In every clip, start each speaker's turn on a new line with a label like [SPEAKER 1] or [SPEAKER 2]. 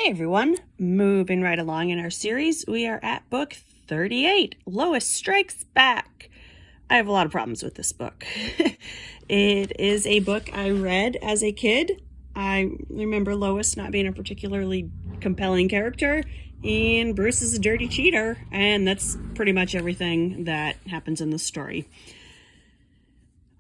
[SPEAKER 1] Hey everyone, moving right along in our series, we are at book 38, Lois Strikes Back. I have a lot of problems with this book. It is a book I read as a kid. I remember Lois not being a particularly compelling character, and Bruce is a dirty cheater, and that's pretty much everything that happens in the story.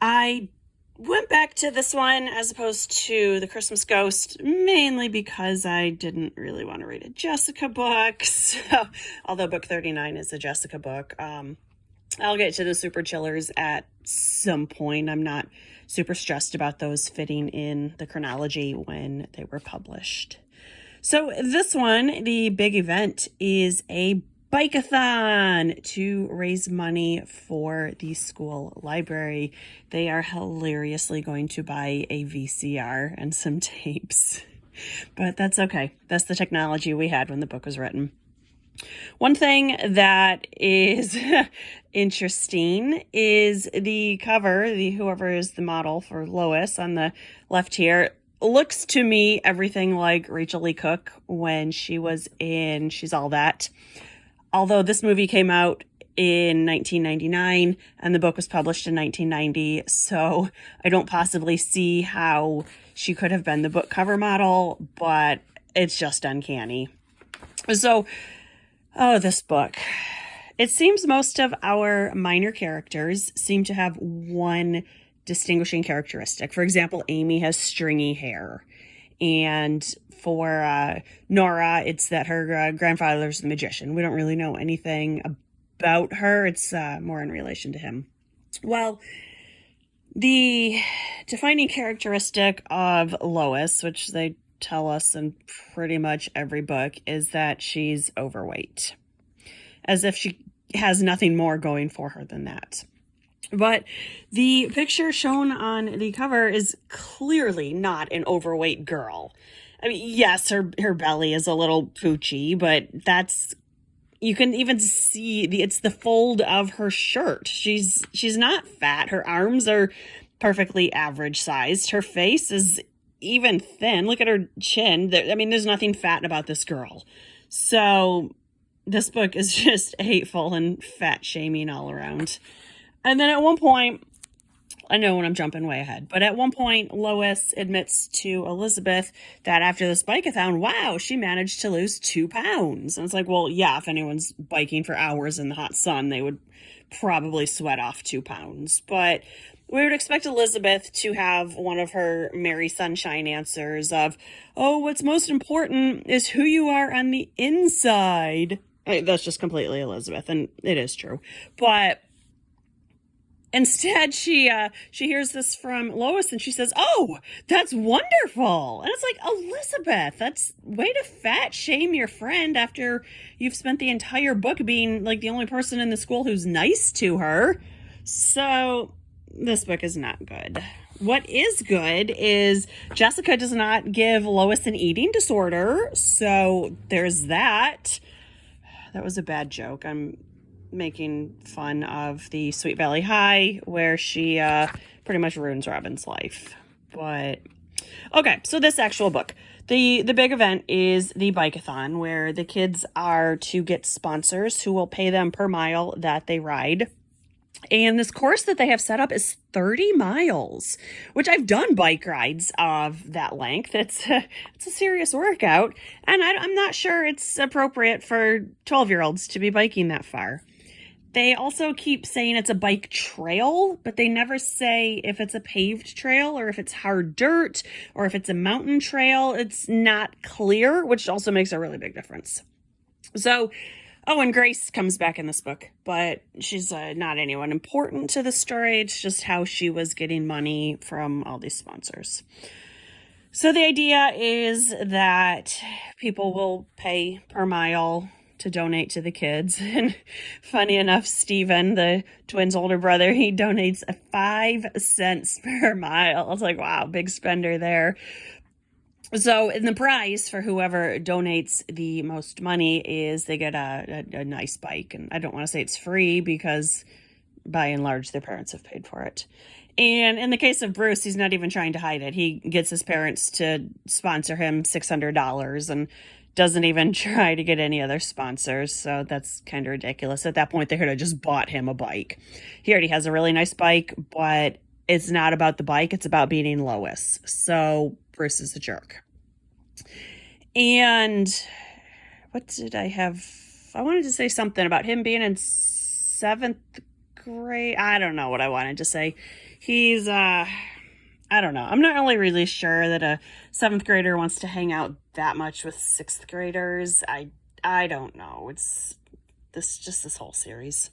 [SPEAKER 1] I went back to this one as opposed to The Christmas Ghost, mainly because I didn't really want to read a Jessica book. So, although book 39 is a Jessica book, I'll get to the Super Chillers at some point. I'm not super stressed about those fitting in the chronology when they were published. So this one, the big event, is a bike-a-thon to raise money for the school library. They are hilariously going to buy a VCR and some tapes, but that's okay. That's the technology we had when the book was written. One thing that is interesting is the cover. Whoever is the model for Lois on the left here looks to me everything like Rachel Lee Cook when she was in She's All That. Although this movie came out in 1999 and the book was published in 1990, so I don't possibly see how she could have been the book cover model, but it's just uncanny. So, this book. It seems most of our minor characters seem to have one distinguishing characteristic. For example, Amy has stringy hair. And for Nora, it's that her grandfather's the magician. We don't really know anything about her. It's more in relation to him. Well, the defining characteristic of Lois, which they tell us in pretty much every book, is that she's overweight. As if she has nothing more going for her than that. But the picture shown on the cover is clearly not an overweight girl. I mean, yes, her belly is a little poochy, but you can even see it's the fold of her shirt. She's not fat. Her arms are perfectly average sized. Her face is even thin. Look at her chin. There's nothing fat about this girl. So this book is just hateful and fat shaming all around. And then at one point, I know when I'm jumping way ahead, but at one point, Lois admits to Elizabeth that after this bike-a-thon, wow, she managed to lose 2 pounds. And it's like, well, yeah, if anyone's biking for hours in the hot sun, they would probably sweat off 2 pounds. But we would expect Elizabeth to have one of her Mary Sunshine answers of, oh, what's most important is who you are on the inside. That's just completely Elizabeth, and it is true. But instead, she hears this from Lois, and she says, oh, that's wonderful. And it's like, Elizabeth, that's way to fat shame your friend after you've spent the entire book being like the only person in the school who's nice to her. So this book is not good. What is good is Jessica does not give Lois an eating disorder. So there's that. That was a bad joke. I'm making fun of the Sweet Valley High, where she pretty much ruins Robin's life. But okay, so this actual book, the big event is the bike-a-thon, where the kids are to get sponsors who will pay them per mile that they ride. And this course that they have set up is 30 miles, which I've done bike rides of that length. It's a serious workout, and I'm not sure it's appropriate for 12-year-olds to be biking that far. They also keep saying it's a bike trail, but they never say if it's a paved trail or if it's hard dirt or if it's a mountain trail. It's not clear, which also makes a really big difference. So, and Grace comes back in this book, but she's not anyone important to the story. It's just how she was getting money from all these sponsors. So the idea is that people will pay per mile to donate to the kids. And funny enough, Stephen, the twins' older brother, he donates 5 cents per mile. I was like, wow, big spender there. So in the prize for whoever donates the most money is they get a nice bike. And I don't want to say it's free because by and large, their parents have paid for it. And in the case of Bruce, he's not even trying to hide it. He gets his parents to sponsor him $600 and doesn't even try to get any other sponsors. So that's kind of ridiculous. At that point, they could have just bought him a bike. He already has a really nice bike, but it's not about the bike. It's about beating Lois. So Bruce is a jerk. And what did I have? I wanted to say something about him being in 7th grade. I don't know what I wanted to say. He's, I don't know. I'm not really sure that a 7th grader wants to hang out that much with 6th graders. I don't know. It's this whole series.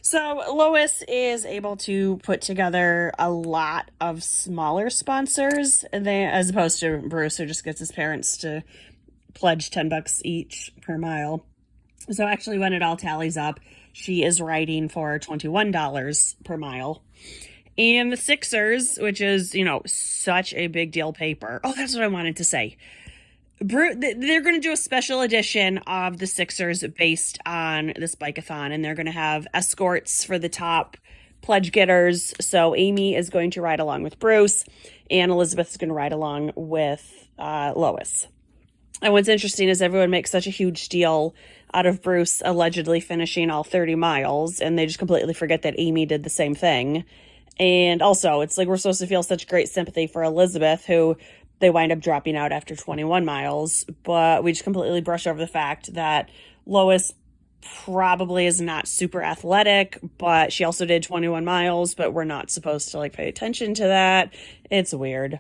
[SPEAKER 1] So Lois is able to put together a lot of smaller sponsors, as opposed to Bruce, who just gets his parents to pledge $10 each per mile. So actually, when it all tallies up, she is writing for $21 per mile. And the Sixers, which is, such a big deal paper. Oh, that's what I wanted to say. They're going to do a special edition of the Sixers based on this bike-a-thon, and they're going to have escorts for the top pledge getters. So Amy is going to ride along with Bruce, and Elizabeth is going to ride along with Lois. And what's interesting is everyone makes such a huge deal out of Bruce allegedly finishing all 30 miles, and they just completely forget that Amy did the same thing. And also, it's like we're supposed to feel such great sympathy for Elizabeth, who they wind up dropping out after 21 miles, but we just completely brush over the fact that Lois probably is not super athletic, but she also did 21 miles, but we're not supposed to pay attention to that. It's weird.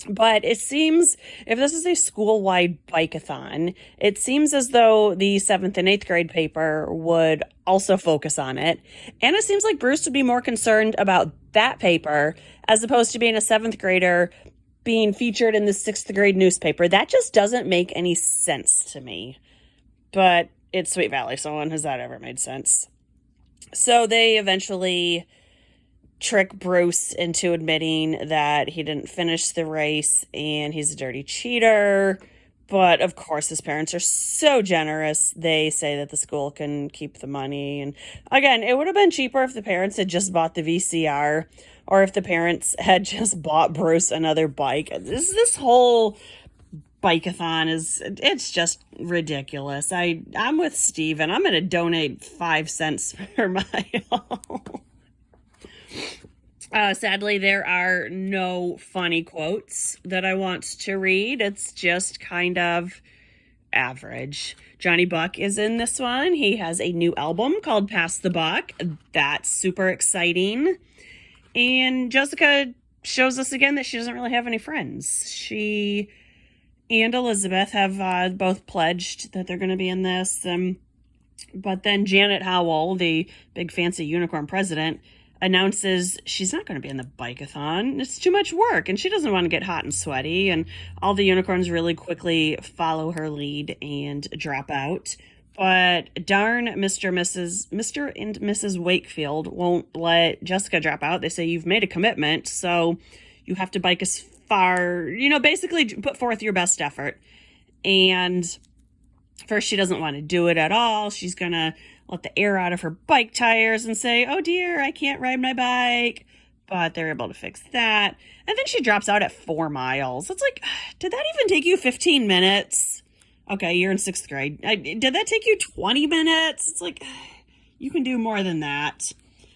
[SPEAKER 1] But it seems, if this is a school-wide bike-a-thon, it seems as though the 7th and 8th grade paper would also focus on it. And it seems like Bruce would be more concerned about that paper as opposed to being a 7th grader being featured in the 6th grade newspaper. That just doesn't make any sense to me. But it's Sweet Valley, so when has that ever made sense? So they eventually trick Bruce into admitting that he didn't finish the race and he's a dirty cheater. But of course, his parents are so generous. They say that the school can keep the money. And again, it would have been cheaper if the parents had just bought the VCR, or if the parents had just bought Bruce another bike. This whole bike-a-thon it's just ridiculous. I'm with Steven. I'm going to donate 5 cents per mile. Sadly, there are no funny quotes that I want to read. It's just kind of average. Johnny Buck is in this one. He has a new album called Pass the Buck. That's super exciting. And Jessica shows us again that she doesn't really have any friends. She and Elizabeth have both pledged that they're going to be in this. But then Janet Howell, the big fancy unicorn president, announces she's not going to be in the bike-a-thon. It's too much work, and she doesn't want to get hot and sweaty, and all the unicorns really quickly follow her lead and drop out. But darn Mr. and Mrs. Wakefield won't let Jessica drop out. They say, you've made a commitment, so you have to bike as far, basically put forth your best effort. And first, she doesn't want to do it at all. She's going to let the air out of her bike tires and say, oh dear, I can't ride my bike. But they're able to fix that. And then she drops out at 4 miles. It's like, did that even take you 15 minutes? Okay, you're in 6th grade. Did that take you 20 minutes? It's like, you can do more than that.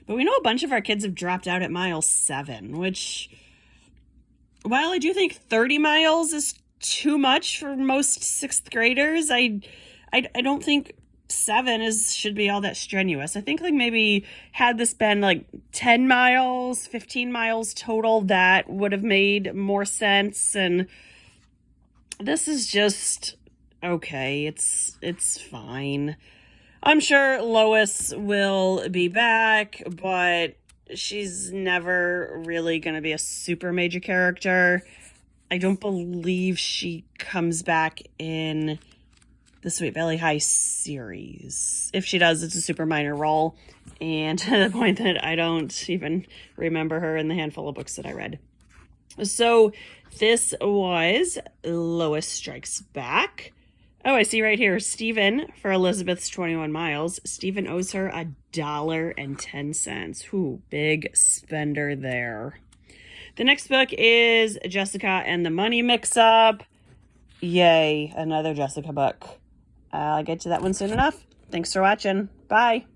[SPEAKER 1] But we know a bunch of our kids have dropped out at mile 7, which, while I do think 30 miles is too much for most 6th graders, I don't think 7 should be all that strenuous. I think maybe had this been 10 miles, 15 miles total, that would have made more sense. And this is just okay. It's fine. I'm sure Lois will be back, but she's never really going to be a super major character. I don't believe she comes back in the Sweet Valley High series. If she does, it's a super minor role, and to the point that I don't even remember her in the handful of books that I read. So this was Lois Strikes Back. Oh, I see right here, Stephen, for Elizabeth's 21 miles, Stephen owes her $1.10. Ooh, big spender there. The next book is Jessica and the Money Mix-Up. Yay, another Jessica book. I'll get to that one soon enough. Thanks for watching. Bye.